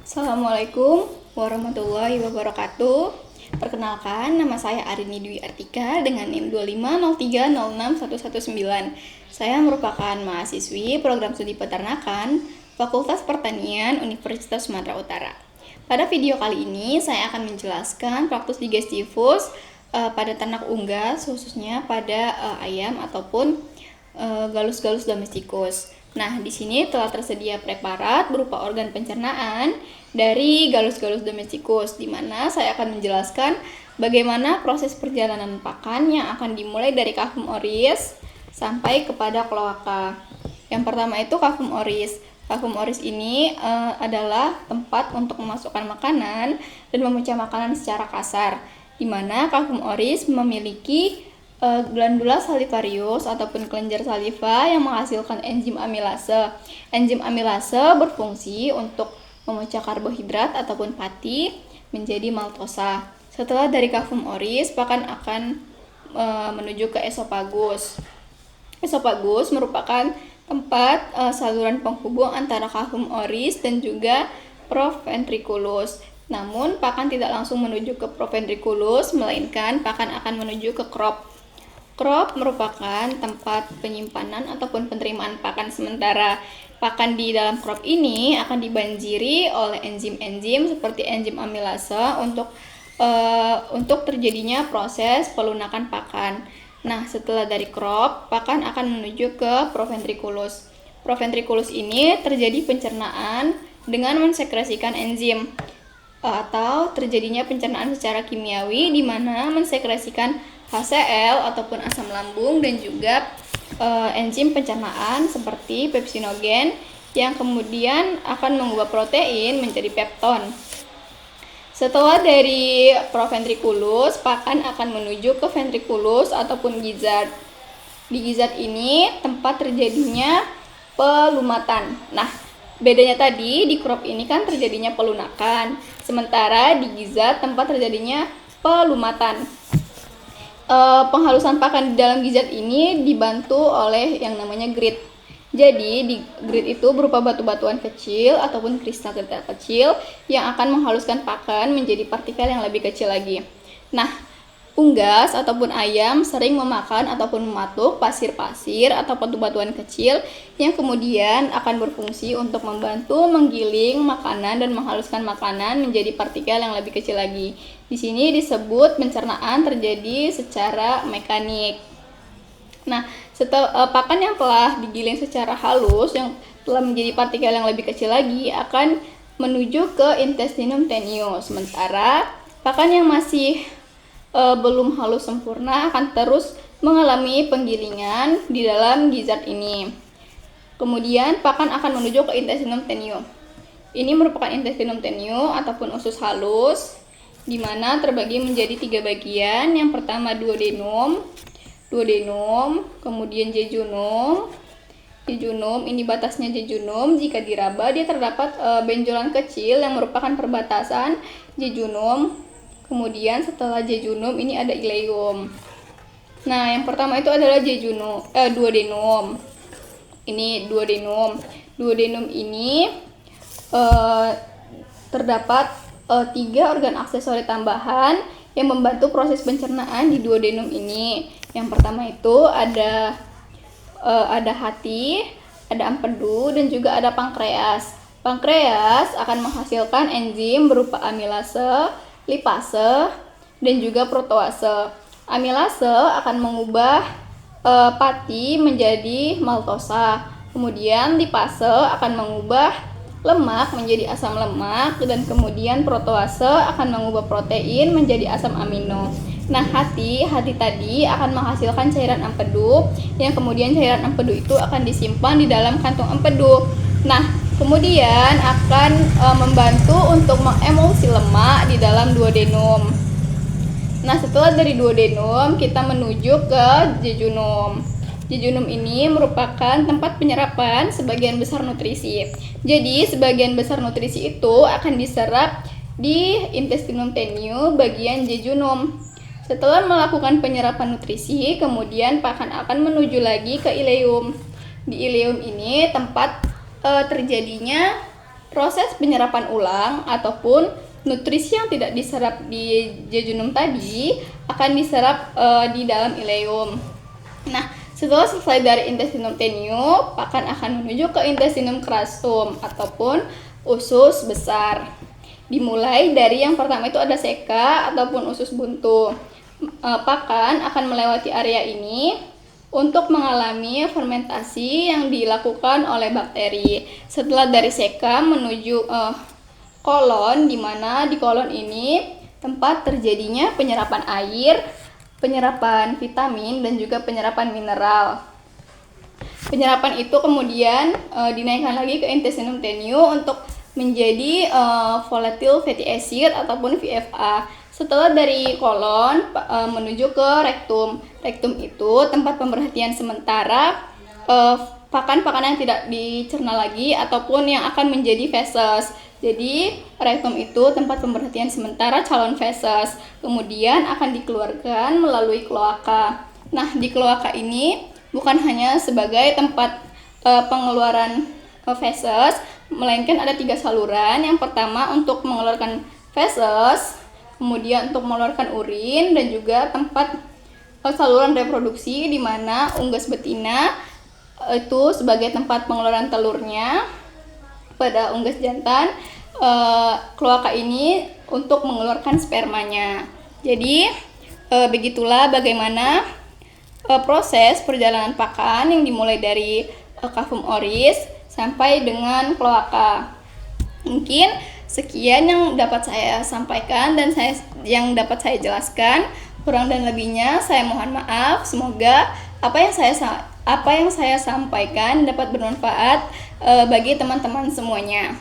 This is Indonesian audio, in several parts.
Assalamualaikum warahmatullahi wabarakatuh. Perkenalkan, nama saya Arini Dwi Artika dengan NIM 250306119. Saya merupakan mahasiswi program studi peternakan Fakultas Pertanian Universitas Sumatera Utara. Pada video kali ini saya akan menjelaskan Practus digestivus pada ternak unggas, khususnya pada ayam ataupun Gallus domesticus. Nah, di sini telah tersedia preparat berupa organ pencernaan dari Gallus domesticus, di mana saya akan menjelaskan bagaimana proses perjalanan pakan yang akan dimulai dari cavum oris sampai kepada kloaka. Yang pertama itu cavum oris. Cavum oris ini adalah tempat untuk memasukkan makanan dan memecah makanan secara kasar, di mana cavum oris memiliki glandula salivarius ataupun kelenjar saliva yang menghasilkan enzim amilase. Enzim amilase berfungsi untuk memecah karbohidrat ataupun pati menjadi maltosa. Setelah dari cavum oris, pakan akan menuju ke esofagus. Esofagus merupakan tempat saluran penghubung antara cavum oris dan juga proventriculus. Namun, pakan tidak langsung menuju ke proventriculus, melainkan pakan akan menuju ke crop. Crop merupakan tempat penyimpanan ataupun penerimaan pakan sementara. Pakan di dalam crop ini akan dibanjiri oleh enzim-enzim seperti enzim amilase untuk terjadinya proses pelunakan pakan. Nah, setelah dari crop, pakan akan menuju ke proventriculus. Proventriculus ini terjadi pencernaan dengan mensekresikan enzim atau terjadinya pencernaan secara kimiawi di mana mensekresikan HCl ataupun asam lambung dan juga enzim pencernaan seperti pepsinogen yang kemudian akan mengubah protein menjadi pepton. Setelah dari proventriculus, pakan akan menuju ke ventriculus ataupun gizzard. Di gizzard ini tempat terjadinya pelumatan. Nah, bedanya tadi di crop ini kan terjadinya pelunakan, sementara di gizzard tempat terjadinya pelumatan. Penghalusan pakan di dalam gizzard ini dibantu oleh yang namanya grit. Jadi di grit itu berupa batu-batuan kecil ataupun kristal-kristal kecil yang akan menghaluskan pakan menjadi partikel yang lebih kecil lagi. Nah, unggas ataupun ayam sering memakan ataupun mematuk pasir-pasir atau batu-batuan kecil yang kemudian akan berfungsi untuk membantu menggiling makanan dan menghaluskan makanan menjadi partikel yang lebih kecil lagi. Di sini disebut pencernaan terjadi secara mekanik. Nah, setelah pakan yang telah digiling secara halus yang telah menjadi partikel yang lebih kecil lagi akan menuju ke intestinum tenuis. Sementara pakan yang masih belum halus sempurna akan terus mengalami penggilingan di dalam gizzard ini. Kemudian pakan akan menuju ke intestinum tenuis. Ini merupakan intestinum tenuis ataupun usus halus, di mana terbagi menjadi 3 bagian. Yang pertama duodenum, kemudian jejunum. Jejunum ini batasnya jejunum, jika diraba dia terdapat benjolan kecil yang merupakan perbatasan jejunum. Kemudian setelah jejunum ini ada ileum. Nah, yang pertama itu adalah duodenum. Ini duodenum. Duodenum ini terdapat 3 organ aksesori tambahan yang membantu proses pencernaan di duodenum ini. Yang pertama itu ada hati, ada empedu, dan juga ada pankreas. Pankreas akan menghasilkan enzim berupa amilase, lipase, dan juga protease. Amilase akan mengubah pati menjadi maltosa. Kemudian lipase akan mengubah lemak menjadi asam lemak, dan kemudian protease akan mengubah protein menjadi asam amino. Nah, hati tadi akan menghasilkan cairan empedu, yang kemudian cairan empedu itu akan disimpan di dalam kantung empedu. Nah, kemudian akan membantu untuk mengemulsi lemak di dalam duodenum. Nah, setelah dari duodenum kita menuju ke jejunum. Jejunum ini merupakan tempat penyerapan sebagian besar nutrisi. Jadi, sebagian besar nutrisi itu akan diserap di intestinum tenuis bagian jejunum. Setelah melakukan penyerapan nutrisi, kemudian pakan akan menuju lagi ke ileum. Di ileum ini tempat terjadinya Proses penyerapan ulang ataupun nutrisi yang tidak diserap di jejunum tadi akan diserap di dalam ileum. Nah, setelah selesai dari intestinum tenue, pakan akan menuju ke intestinum crassum ataupun usus besar. Dimulai dari yang pertama itu ada seka ataupun usus buntu. Pakan akan melewati area ini untuk mengalami fermentasi yang dilakukan oleh bakteri. Setelah dari seka menuju kolon, di mana di kolon ini tempat terjadinya penyerapan air, penyerapan vitamin, dan juga penyerapan mineral. Penyerapan itu kemudian dinaikkan lagi ke intestinum tenue untuk menjadi volatile fatty acid ataupun VFA. Setelah dari kolon menuju ke rektum. Rektum itu tempat pemberhentian sementara pakan-pakan yang tidak dicerna lagi ataupun yang akan menjadi feses. Jadi rektum itu tempat pemberhentian sementara calon feses. Kemudian akan dikeluarkan melalui kloaka. Nah, di kloaka ini bukan hanya sebagai tempat pengeluaran feses, melainkan ada 3 saluran. Yang pertama untuk mengeluarkan feses, kemudian untuk mengeluarkan urin, dan juga tempat saluran reproduksi di mana unggas betina itu sebagai tempat pengeluaran telurnya. Pada unggas jantan, kloaka ini untuk mengeluarkan spermanya. Jadi begitulah bagaimana proses perjalanan pakan yang dimulai dari cavum oris sampai dengan kloaka. Mungkin sekian yang dapat saya sampaikan dan yang dapat saya jelaskan. Kurang dan lebihnya saya mohon maaf. Semoga apa yang saya sampaikan dapat bermanfaat bagi teman-teman semuanya.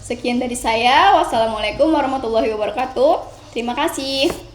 Sekian dari saya. Wassalamualaikum warahmatullahi wabarakatuh. Terima kasih.